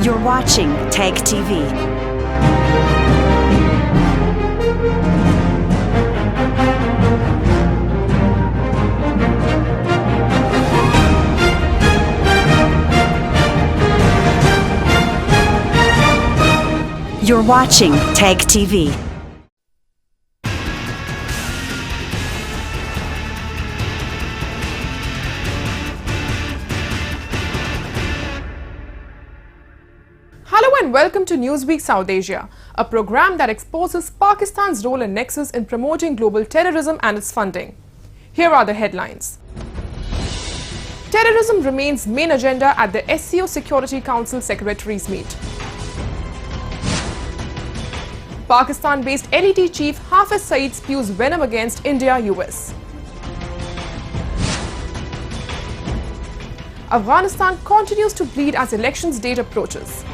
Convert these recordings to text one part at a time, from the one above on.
You're watching TAG TV. You're watching TAG TV. Hello and welcome to Newsweek South Asia, a program that exposes Pakistan's role and nexus in promoting global terrorism and its funding. Here are the headlines. Terrorism remains main agenda at the SCO Security Council Secretaries Meet. Pakistan-based LET chief Hafiz Saeed spews venom against India-US. Afghanistan continues to bleed as elections date approaches.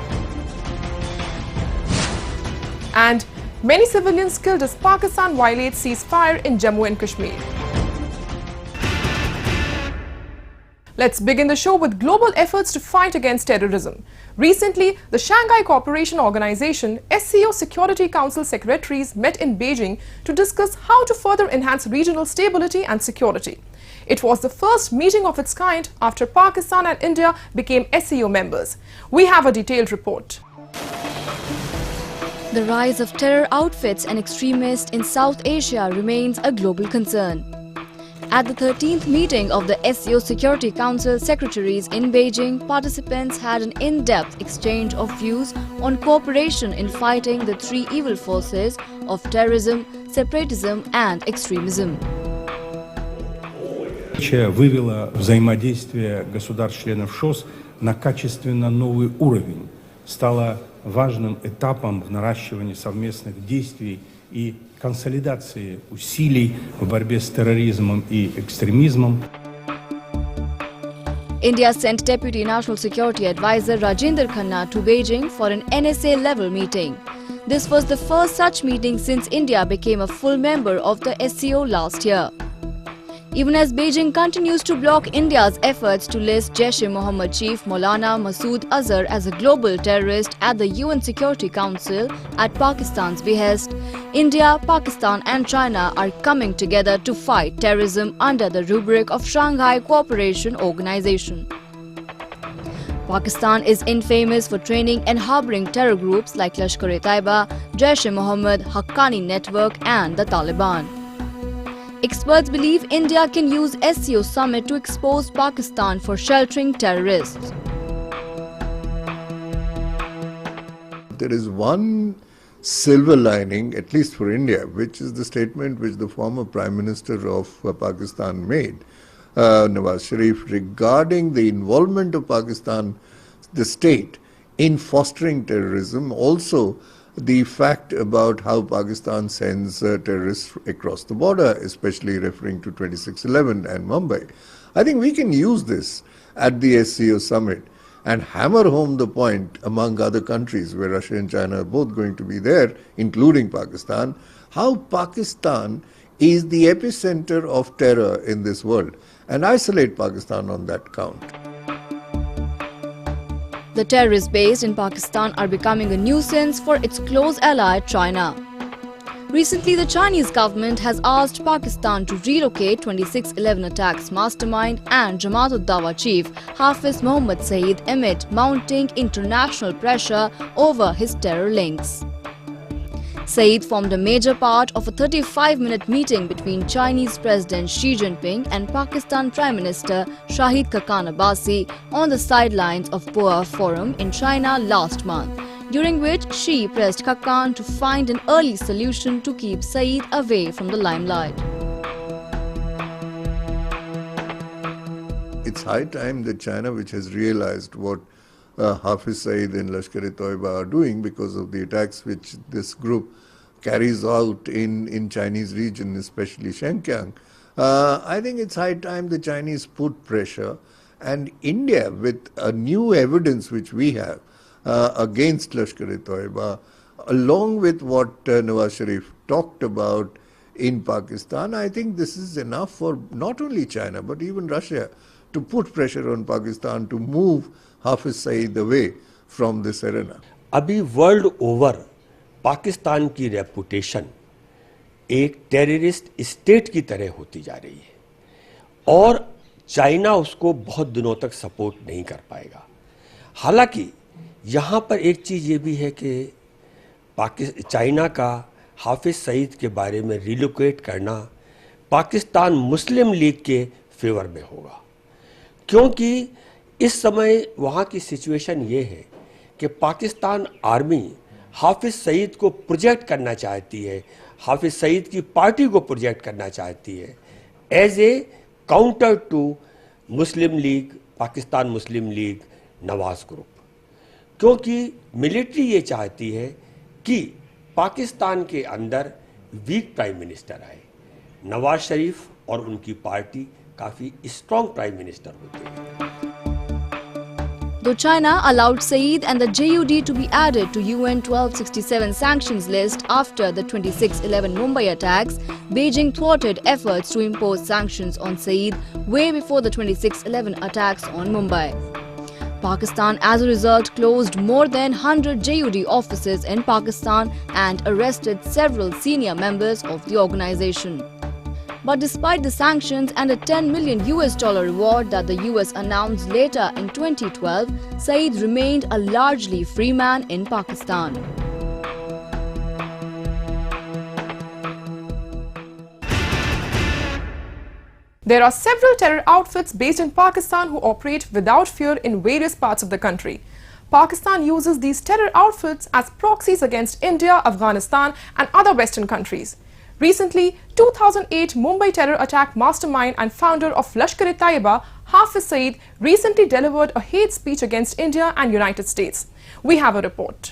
And many civilians killed as Pakistan violates ceasefire in Jammu and Kashmir. Let's begin the show with global efforts to fight against terrorism. Recently, the Shanghai Cooperation Organization SCO Security Council secretaries met in Beijing to discuss how to further enhance regional stability and security. It was the first meeting of its kind after Pakistan and India became SCO members. We have a detailed report. The rise of terror outfits and extremists in South Asia remains a global concern. At the 13th meeting of the SCO Security Council secretaries in Beijing, participants had an in-depth exchange of views on cooperation in fighting the three evil forces of terrorism, separatism and extremism. Вывела взаимодействие государств-членов ШОС на качественно новый уровень, стала важным этапом в наращивании совместных действий и консолидации усилий в борьбе с терроризмом и экстремизмом. India sent Deputy National Security Advisor Rajinder Khanna to Beijing for an NSA-level meeting. This was the first such meeting since India became a full member of the SCO last year. Even as Beijing continues to block India's efforts to list Jaish-e-Mohammed chief Maulana Masood Azhar as a global terrorist at the UN Security Council at Pakistan's behest, India, Pakistan and China are coming together to fight terrorism under the rubric of Shanghai Cooperation Organization. Pakistan is infamous for training and harboring terror groups like Lashkar-e-Taiba, Jaish-e-Mohammed, Haqqani Network and the Taliban. Experts believe India can use SCO summit to expose Pakistan for sheltering terrorists. There is one silver lining, at least for India, which is the statement which the former Prime Minister of Pakistan made, Nawaz Sharif, regarding the involvement of Pakistan, the state, in fostering terrorism. Also, the fact about how Pakistan sends terrorists across the border, especially referring to 2611 and Mumbai. I think we can use this at the SCO summit and hammer home the point among other countries where Russia and China are both going to be there, including Pakistan, how Pakistan is the epicenter of terror in this world, and isolate Pakistan on that count. The terrorists based in Pakistan are becoming a nuisance for its close ally China. Recently, the Chinese government has asked Pakistan to relocate 2611 attacks mastermind and Jamaat-ud-Dawa chief Hafiz Mohammed Saeed amid mounting international pressure over his terror links. Saeed formed a major part of a 35-minute meeting between Chinese President Xi Jinping and Pakistan Prime Minister Shahid Khaqan Abbasi on the sidelines of Boa Forum in China last month, during which Xi pressed Khaqan to find an early solution to keep Saeed away from the limelight. It's high time that China, which has realized what Hafiz Saeed and Lashkar-e-Taiba are doing because of the attacks which this group carries out in Chinese region, especially Xinjiang. I think it's high time the Chinese put pressure, and India, with a new evidence which we have against Lashkar-e-Taiba, along with what Nawaz Sharif talked about in Pakistan, I think this is enough for not only China but even Russia to put pressure on Pakistan to move Hafiz Saeed away from this arena. अभी world over Pakistan की reputation एक terrorist state की तरह होती जा रही है और चाइना उसको बहुत दिनों तक सपोर्ट नहीं कर पाएगा। हालांकि यहाँ पर एक चीज़ ये भी है कि चाइना का हाफिज सईद के बारे में रिलोकेट करना पाकिस्तान मुस्लिम लीग के फेवर में होगा, क्योंकि इस समय वहाँ की सिचुएशन ये है कि पाकिस्तान आर्मी हाफिज सईद को प्रोजेक्ट करना चाहती है, हाफिज सईद की पार्टी को प्रोजेक्ट करना चाहती है as a counter to Muslim League, Pakistan Muslim League Nawaz group, क्योंकि मिलिट्री ये चाहती है कि पाकिस्तान के अंदर वीक प्राइम मिनिस्टर आए। नवाज शरीफ और उनकी पार्टी काफ़ी स्ट्रॉन्ग प्राइम मिनिस्टर होते हैं। Though China allowed Saeed and the JUD to be added to UN 1267 sanctions list after the 26/11 Mumbai attacks, Beijing thwarted efforts to impose sanctions on Saeed way before the 26/11 attacks on Mumbai. Pakistan, as a result, closed more than 100 JUD offices in Pakistan and arrested several senior members of the organization. But despite the sanctions and a $10 million reward that the US announced later in 2012, Saeed remained a largely free man in Pakistan. There are several terror outfits based in Pakistan who operate without fear in various parts of the country. Pakistan uses these terror outfits as proxies against India, Afghanistan and other Western countries. Recently, 2008 Mumbai terror attack mastermind and founder of Lashkar-e-Taiba, Hafiz Saeed, recently delivered a hate speech against India and United States. We have a report.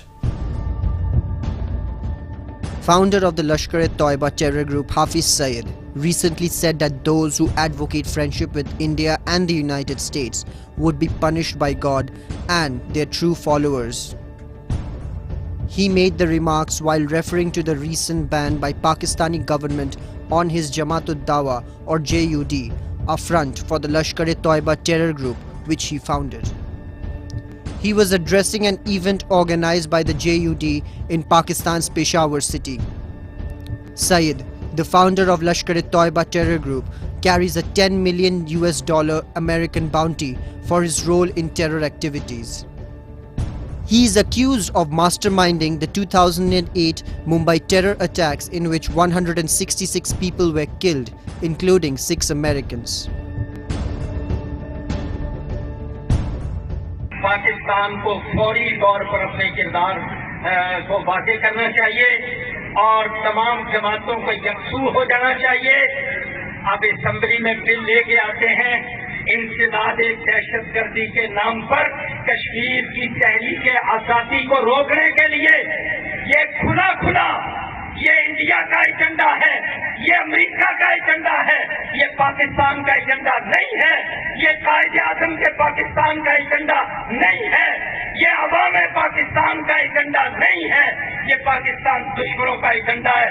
Founder of the Lashkar-e-Taiba terror group Hafiz Saeed recently said that those who advocate friendship with India and the United States would be punished by God and their true followers. He made the remarks while referring to the recent ban by Pakistani government on his Jamaat-ud-Dawa or JUD, a front for the Lashkar-e-Taiba terror group which he founded. He was addressing an event organized by the JUD in Pakistan's Peshawar city. Saeed, the founder of Lashkar-e-Taiba terror group, carries a $10 million American bounty for his role in terror activities. He is accused of masterminding the 2008 Mumbai terror attacks in which 166 people were killed, including 6 Americans. Pakistan को फौरी तौर पर अपने किरदार को वाक़ई करना चाहिए और तमाम जमातों को यकसू हो जाना चाहिए। अब असेंबली में बिल लेके आते हैं इंसदाद दहशतगर्दी के नाम पर कश्मीर की तहरीक आज़ादी को रोकने के लिए। ये खुला ये इंडिया का एजेंडा है, ये अमेरिका का एजेंडा है, ये पाकिस्तान का एजेंडा नहीं है, ये कायदे-ए-आज़म के पाकिस्तान का एजेंडा नहीं है, ये अवाम पाकिस्तान का एजेंडा नहीं है, ये पाकिस्तान दुश्मनों का एजेंडा है।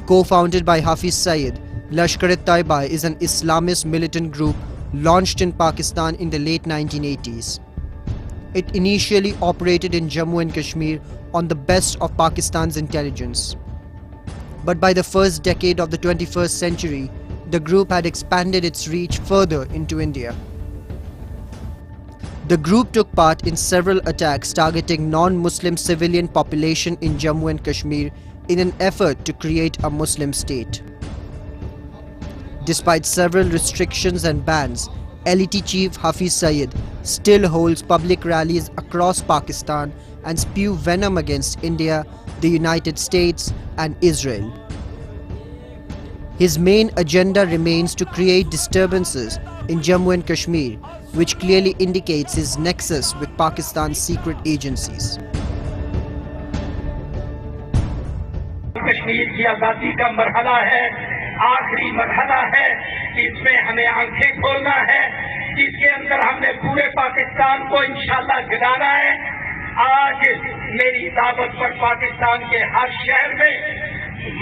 Co-founded by Hafiz Saeed, Lashkar-e-Taiba is an Islamist militant group launched in Pakistan in the late 1980s. It initially operated in Jammu and Kashmir on the best of Pakistan's intelligence. But by the first decade of the 21st century, the group had expanded its reach further into India. The group took part in several attacks targeting non-Muslim civilian population in Jammu and Kashmir in an effort to create a Muslim state. Despite several restrictions and bans, LET chief Hafiz Saeed still holds public rallies across Pakistan and spew venom against India, the United States and Israel. His main agenda remains to create disturbances in Jammu and Kashmir, which clearly indicates his nexus with Pakistan's secret agencies. Kashmir की आज़ादी का मरहला है, आखिरी मरहला है, इसमें हमें आंखें खोलना है, जिसके अंदर हमने पूरे पाकिस्तान को इंशाल्लाह जगाना है। आज मेरी दावत पर पाकिस्तान के हर शहर में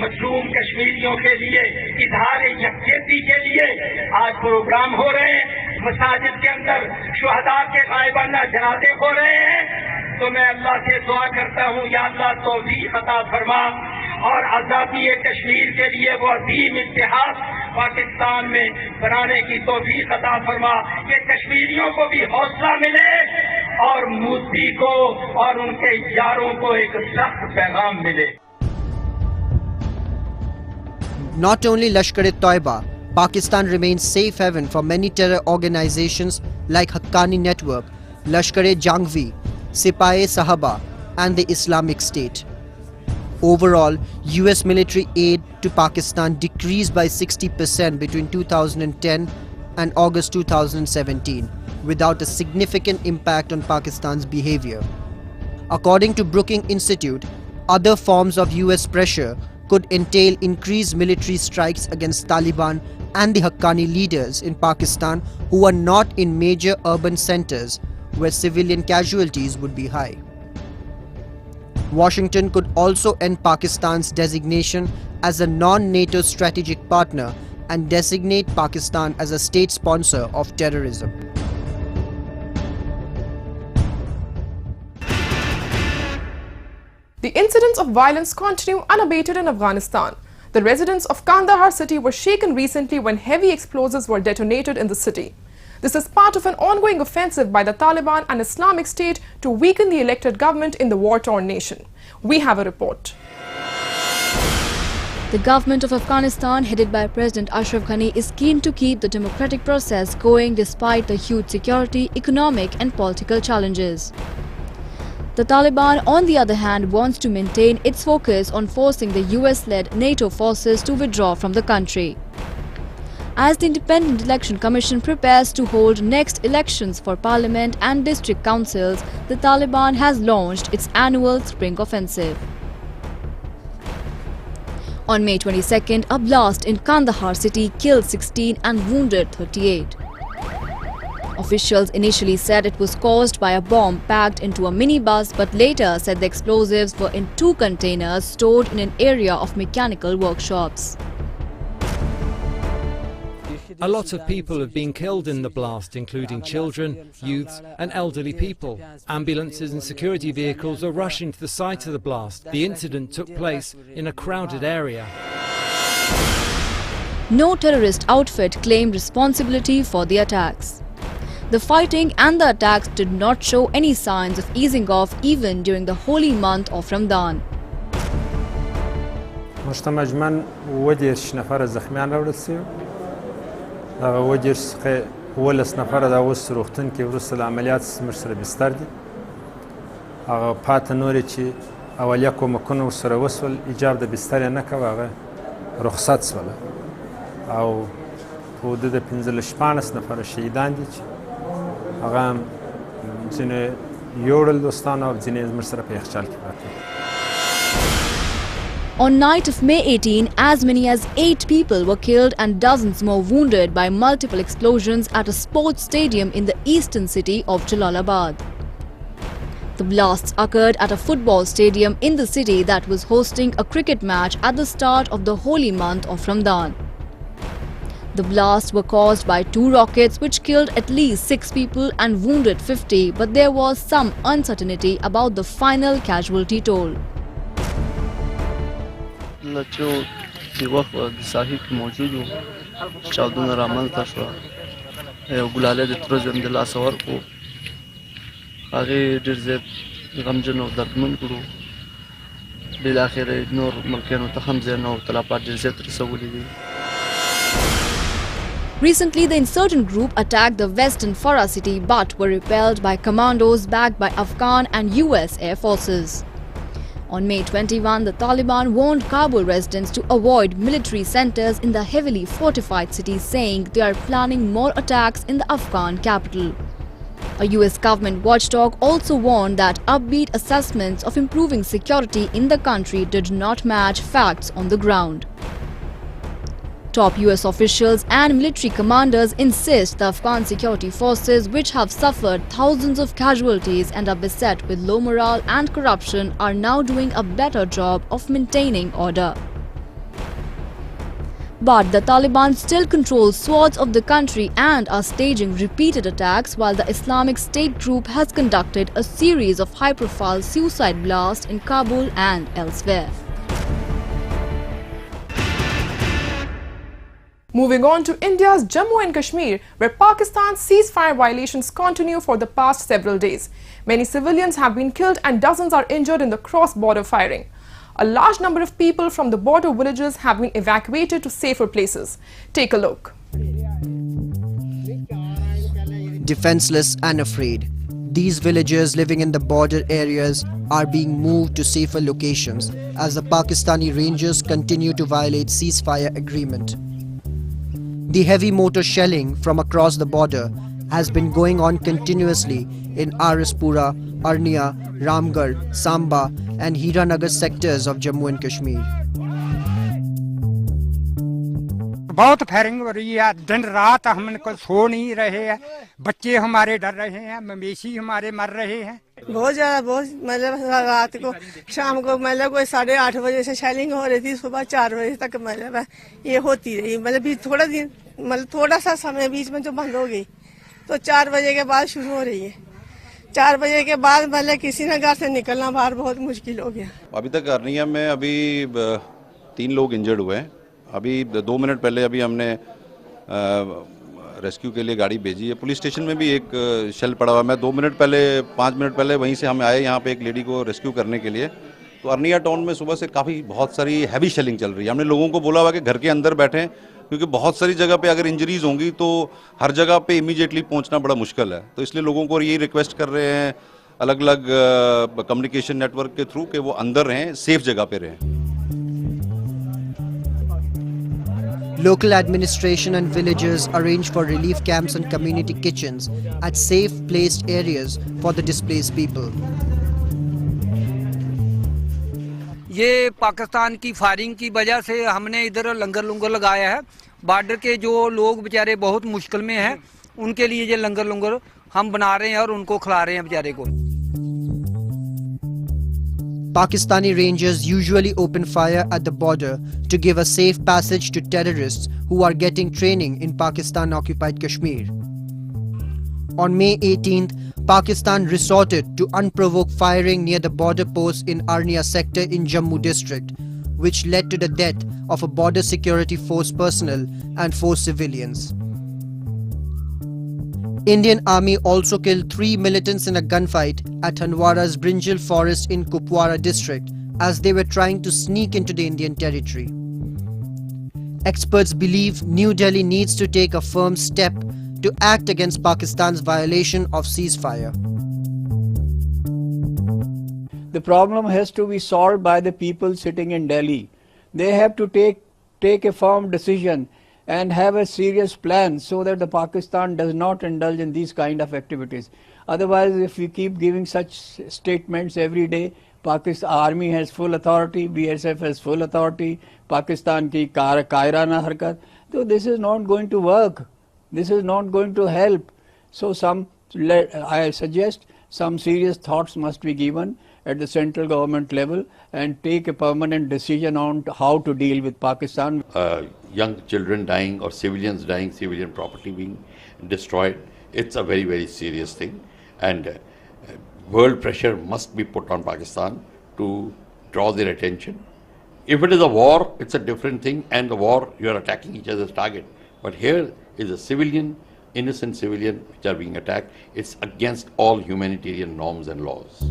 मजलूम कश्मीरियों के लिए इजहार यकजहती के लिए आज प्रोग्राम हो रहे हैं। मसाजिद के अंदर शुहदा के गायबाना जनाजे हो रहे हैं, तो मैं अल्लाह से दुआ करता हूँ, या अल्लाह तौफीक अता फरमा और आज़ादी कश्मीर के लिए वो अजीम इतिहास पाकिस्तान में बनाने की तौफीक अता फरमा कि कश्मीरियों को भी हौसला मिले और मोदी को और उनके यारों को एक सख्त पैगाम मिले। Not only Lashkar-e-Toiba, Pakistan remains safe haven for many terror organizations like Haqqani Network, Lashkar-e-Jangvi, Sipahe-Sahaba and the Islamic State. Overall, US military aid to Pakistan decreased by 60% between 2010 and August 2017 without a significant impact on Pakistan's behavior. According to Brookings Institute, other forms of US pressure could entail increased military strikes against Taliban and the Haqqani leaders in Pakistan who are not in major urban centers where civilian casualties would be high. Washington could also end Pakistan's designation as a non-NATO strategic partner and designate Pakistan as a state sponsor of terrorism. The incidents of violence continue unabated in Afghanistan. The residents of Kandahar city were shaken recently when heavy explosives were detonated in the city. This is part of an ongoing offensive by the Taliban and Islamic State to weaken the elected government in the war-torn nation. We have a report. The government of Afghanistan, headed by President Ashraf Ghani, is keen to keep the democratic process going despite the huge security, economic and political challenges. The Taliban, on the other hand, wants to maintain its focus on forcing the US-led NATO forces to withdraw from the country. As the Independent Election Commission prepares to hold next elections for parliament and district councils, the Taliban has launched its annual spring offensive. On May 22nd, a blast in Kandahar city killed 16 and wounded 38. Officials initially said it was caused by a bomb packed into a minibus, but later said the explosives were in 2 containers stored in an area of mechanical workshops. A lot of people have been killed in the blast, including children, youths and elderly people. Ambulances and security vehicles are rushing to the site of the blast. The incident took place in a crowded area. No terrorist outfit claimed responsibility for the attacks. The fighting and the attacks did not show any signs of easing off even during the holy month of Ramadan. مجمع وديش نفر زخميان ورسيو وديش ولس نفر دا وس روختن كي ورس العمليات مرسل بستردي بات نوري چي اوليكو مكنو سر وصل اجاب د بستر نه کا رخصت سوله او حدود 15 نفر شهیدان دي هغه ځنه یوړل دوستانه او ځنه مرسره په اخچال کې پاتې. On night of May 18, as many as 8 people were killed and dozens more wounded by multiple explosions at a sports stadium in the eastern city of Jalalabad. The blasts occurred at a football stadium in the city that was hosting a cricket match at the start of the holy month of Ramadan. The blasts were caused by 2 rockets which killed at least 6 people and wounded 50, but there was some uncertainty about the final casualty toll. Recently, the insurgent group attacked the western Farah city but were repelled by commandos backed by Afghan and US air forces. On May 21, the Taliban warned Kabul residents to avoid military centers in the heavily fortified city, saying they are planning more attacks in the Afghan capital. A US government watchdog also warned that upbeat assessments of improving security in the country did not match facts on the ground. Top US officials and military commanders insist the Afghan security forces, which have suffered thousands of casualties and are beset with low morale and corruption, are now doing a better job of maintaining order. But the Taliban still controls swaths of the country and are staging repeated attacks, while the Islamic State group has conducted a series of high-profile suicide blasts in Kabul and elsewhere. Moving on to India's Jammu and Kashmir, where Pakistan's ceasefire violations continue for the past several days. Many civilians have been killed and dozens are injured in the cross-border firing. A large number of people from the border villages have been evacuated to safer places. Take a look. Defenseless and afraid, these villagers living in the border areas are being moved to safer locations as the Pakistani Rangers continue to violate ceasefire agreement. The heavy mortar shelling from across the border has been going on continuously in Arispura, Arnia, Ramgarh, Samba and Hiranagar sectors of Jammu and Kashmir. बहुत firing हो रही है, दिन रात हम को सो नहीं रहे हैं, बच्चे हमारे डर रहे हैं, मवेशी हमारे मर रहे हैं। बहुत ज़्यादा, बहुत मतलब रात को शाम को मतलब कोई 8:30 बजे से शेलिंग हो रही थी, सुबह 4 बजे तक मतलब ये होती रही। मतलब भी थोड़ा दिन मतलब थोड़ा सा समय बीच में जो बंद हो गई तो 4 बजे के बाद शुरू हो रही है। 4 बजे के बाद मतलब किसी ने घर से निकलना बाहर बहुत मुश्किल हो गया। अभी तक अर्निया में अभी 3 लोग इंजर्ड हुए हैं। अभी 2 मिनट पहले अभी हमने रेस्क्यू के लिए गाड़ी भेजी है। पुलिस स्टेशन में भी एक शेल पड़ा हुआ है। मैं 5 मिनट पहले वहीं से हम आए यहाँ पे एक लेडी को रेस्क्यू करने के लिए। तो अर्निया टाउन में सुबह से काफ़ी बहुत सारी हैवी शेलिंग चल रही है। हमने लोगों को बोला हुआ कि घर के अंदर बैठें, क्योंकि बहुत सारी जगह पे अगर इंजरीज होंगी तो हर जगह पे इमीडिएटली पहुंचना बड़ा मुश्किल है। तो इसलिए लोगों को यही रिक्वेस्ट कर रहे हैं अलग अलग कम्युनिकेशन नेटवर्क के थ्रू कि वो अंदर रहें, सेफ जगह पे रहें। Local administration and villagers arrange for relief camps and community kitchens at safe placed areas for the displaced people. ये पाकिस्तान की फायरिंग की वजह से हमने इधर लंगर लगाया है। बॉर्डर के जो लोग बेचारे बहुत मुश्किल में हैं, उनके लिए ये लंगर हम बना रहे हैं और उनको खिला रहे हैं बेचारे को। Pakistani Rangers usually open fire at the border to give a safe passage to terrorists who are getting training in Pakistan-occupied Kashmir. On May 18th, Pakistan resorted to unprovoked firing near the border post in Arnia sector in Jammu district, which led to the death of a border security force personnel and 4 civilians. Indian Army also killed 3 militants in a gunfight at Handwara's Brinjal forest in Kupwara district as they were trying to sneak into the Indian territory. Experts believe New Delhi needs to take a firm step to act against Pakistan's violation of ceasefire. The problem has to be solved by the people sitting in Delhi. They have to take a firm decision and have a serious plan so that the Pakistan does not indulge in these kind of activities. Otherwise, if we keep giving such statements every day, Pakistan army has full authority, BSF has full authority, Pakistan ki kairana harkat, so this is not going to work. This is not going to help. So I suggest some serious thoughts must be given at the central government level and take a permanent decision on how to deal with Pakistan. Young children dying or civilians dying, civilian property being destroyed, it's a very, very serious thing. And world pressure must be put on Pakistan to draw their attention. If it is a war, it's a different thing, and the war, you are attacking each other's target. But here is a civilian, innocent civilian which are being attacked. It's against all humanitarian norms and laws.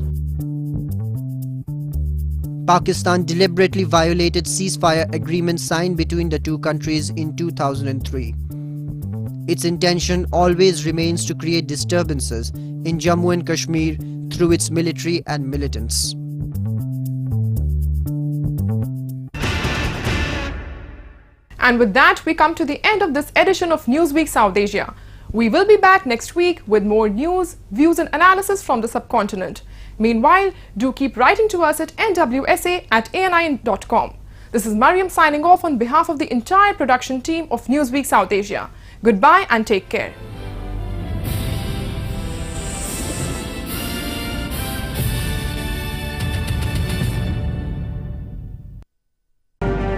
Pakistan deliberately violated ceasefire agreements signed between the two countries in 2003. Its intention always remains to create disturbances in Jammu and Kashmir through its military and militants. And with that, we come to the end of this edition of Newsweek South Asia. We will be back next week with more news, views and analysis from the subcontinent. Meanwhile, do keep writing to us at nwsa@ani.com. This is Mariam signing off on behalf of the entire production team of Newsweek South Asia. Goodbye and take care.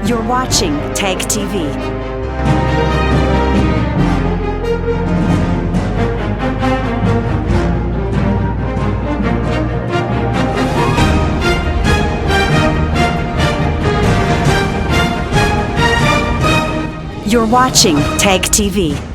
You're You're watching Tag TV. You're watching Tag TV.